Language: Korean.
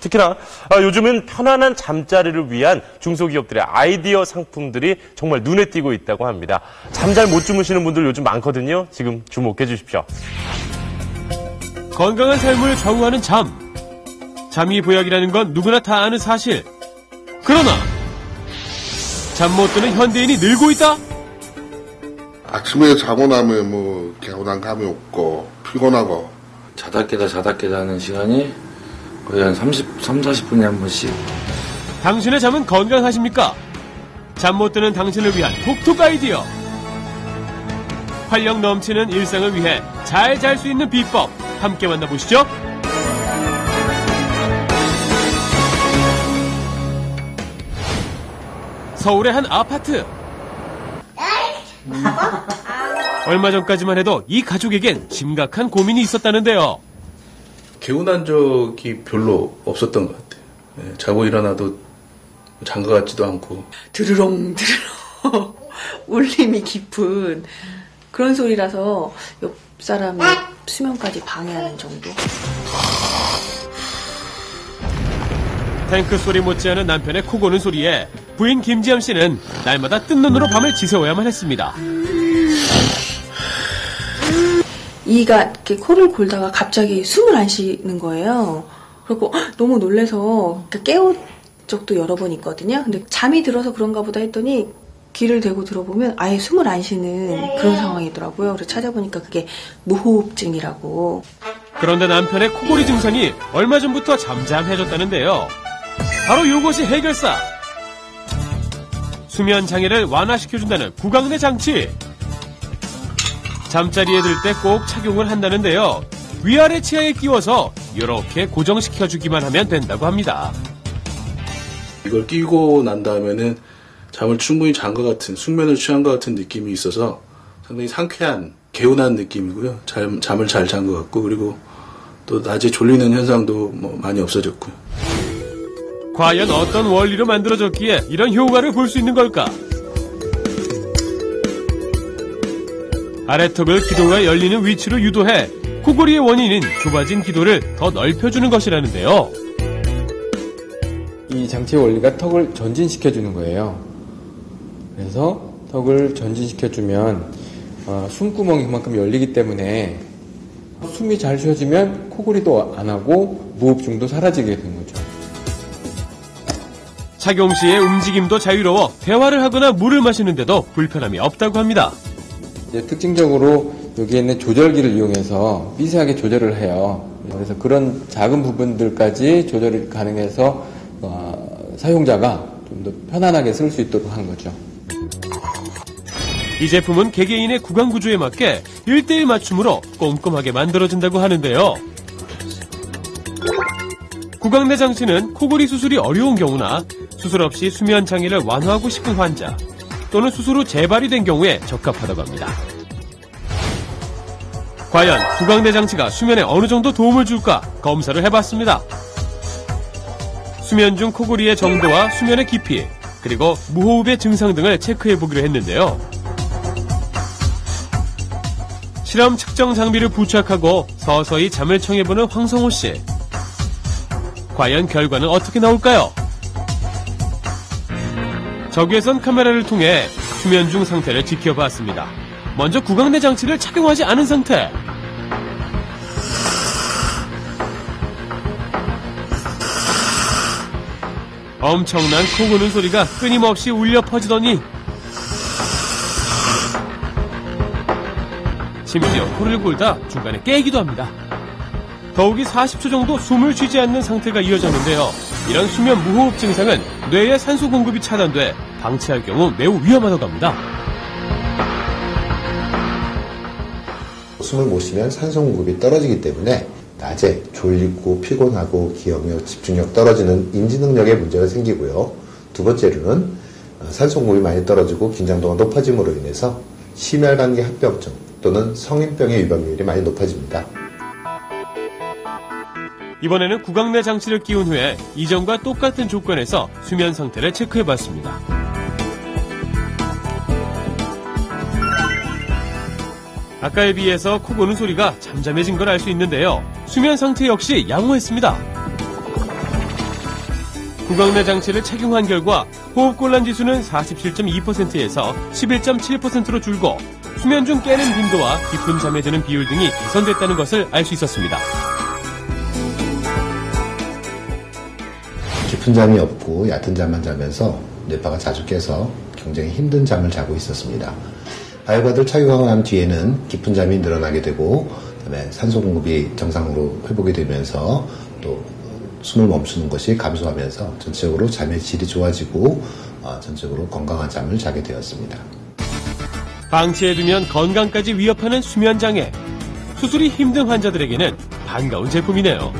특히나 요즘은 편안한 잠자리를 위한 중소기업들의 아이디어 상품들이 정말 눈에 띄고 있다고 합니다. 잠 잘 못 주무시는 분들 요즘 많거든요. 지금 주목해 주십시오. 건강한 삶을 좌우하는 잠. 잠이 보약이라는 건 누구나 다 아는 사실. 그러나 잠 못 드는 현대인이 늘고 있다? 아침에 자고 나면 개운한 감이 없고 피곤하고 자다 깨다 하는 시간이 거의 한 40분에 한 번씩. 당신의 잠은 건강하십니까? 잠 못 드는 당신을 위한 톡톡 아이디어. 활력 넘치는 일상을 위해 잘 잘 수 있는 비법 함께 만나보시죠. 서울의 한 아파트. 얼마 전까지만 해도 이 가족에겐 심각한 고민이 있었다는데요. 개운한 적이 별로 없었던 것 같아요. 자고 일어나도 잔 것 같지도 않고. 드르렁 울림이 깊은 그런 소리라서 옆 사람의 수면까지 방해하는 정도. 탱크 소리 못지않은 남편의 코 고는 소리에 부인 김지연 씨는 날마다 뜬 눈으로 밤을 지새워야만 했습니다. 이가 이렇게 코를 골다가 갑자기 숨을 안 쉬는 거예요. 그리고 너무 놀라서 깨운 적도 여러 번 있거든요. 근데 잠이 들어서 그런가 보다 했더니 귀를 대고 들어보면 아예 숨을 안 쉬는 그런 상황이더라고요. 그래서 찾아보니까 그게 무호흡증이라고. 그런데 남편의 코골이 증상이 얼마 전부터 잠잠해졌다는데요. 바로 이것이 해결사. 수면 장애를 완화시켜준다는 구강내 장치. 잠자리에 들 때 꼭 착용을 한다는데요. 위아래 치아에 끼워서 이렇게 고정시켜주기만 하면 된다고 합니다. 이걸 끼고 난 다음에는 잠을 충분히 잔 것 같은, 숙면을 취한 것 같은 느낌이 있어서 상당히 상쾌한, 개운한 느낌이고요. 잠을 잘 잔 것 같고, 그리고 또 낮에 졸리는 현상도 많이 없어졌고요. 과연 어떤 원리로 만들어졌기에 이런 효과를 볼 수 있는 걸까? 아래턱을 기도가 열리는 위치로 유도해 코골이의 원인인 좁아진 기도를 더 넓혀주는 것이라는데요. 이 장치의 원리가 턱을 전진시켜주는 거예요. 그래서 턱을 전진시켜주면 숨구멍이 그만큼 열리기 때문에 숨이 잘 쉬어지면 코골이도 안 하고 무호흡증도 사라지게 되는 거죠. 착용 시의 움직임도 자유로워 대화를 하거나 물을 마시는데도 불편함이 없다고 합니다. 특징적으로 여기에 있는 조절기를 이용해서 미세하게 조절을 해요. 그래서 그런 작은 부분들까지 조절이 가능해서 사용자가 좀 더 편안하게 쓸 수 있도록 하는 거죠. 이 제품은 개개인의 구강 구조에 맞게 1:1 맞춤으로 꼼꼼하게 만들어진다고 하는데요. 구강내 장치는 코골이 수술이 어려운 경우나 수술 없이 수면 장애를 완화하고 싶은 환자 또는 수술 후 재발이 된 경우에 적합하다고 합니다. 과연 구강내 장치가 수면에 어느 정도 도움을 줄까 검사를 해봤습니다. 수면 중 코골이의 정도와 수면의 깊이 그리고 무호흡의 증상 등을 체크해보기로 했는데요. 실험 측정 장비를 부착하고 서서히 잠을 청해보는 황성호 씨. 과연 결과는 어떻게 나올까요? 적외선 카메라를 통해 수면 중 상태를 지켜봤습니다. 먼저 구강내 장치를 착용하지 않은 상태. 엄청난 코 고는 소리가 끊임없이 울려 퍼지더니 심지어 코를 골다 중간에 깨기도 합니다. 더욱이 40초 정도 숨을 쉬지 않는 상태가 이어졌는데요. 이런 수면 무호흡 증상은 뇌의 산소 공급이 차단돼 방치할 경우 매우 위험하다고 합니다. 숨을 못 쉬면 산소 공급이 떨어지기 때문에 낮에 졸리고 피곤하고 기억력, 집중력 떨어지는 인지 능력에 문제가 생기고요. 두 번째로는 산소 공급이 많이 떨어지고 긴장도가 높아짐으로 인해서 심혈관계 합병증 또는 성인병의 유발률이 많이 높아집니다. 이번에는 구강내 장치를 끼운 후에 이전과 똑같은 조건에서 수면 상태를 체크해봤습니다. 아까에 비해서 코 고는 소리가 잠잠해진 걸 알 수 있는데요. 수면 상태 역시 양호했습니다. 구강내 장치를 착용한 결과 호흡곤란 지수는 47.2%에서 11.7%로 줄고 수면 중 깨는 빈도와 깊은 잠에 드는 비율 등이 개선됐다는 것을 알 수 있었습니다. 깊은 잠이 없고 얕은 잠만 자면서 뇌파가 자주 깨서 굉장히 힘든 잠을 자고 있었습니다. 바이오가드를 착용하고 난 뒤에는 깊은 잠이 늘어나게 되고 그다음에 산소 공급이 정상으로 회복이 되면서 또 숨을 멈추는 것이 감소하면서 전체적으로 잠의 질이 좋아지고 전체적으로 건강한 잠을 자게 되었습니다. 방치해두면 건강까지 위협하는 수면장애. 수술이 힘든 환자들에게는 반가운 제품이네요.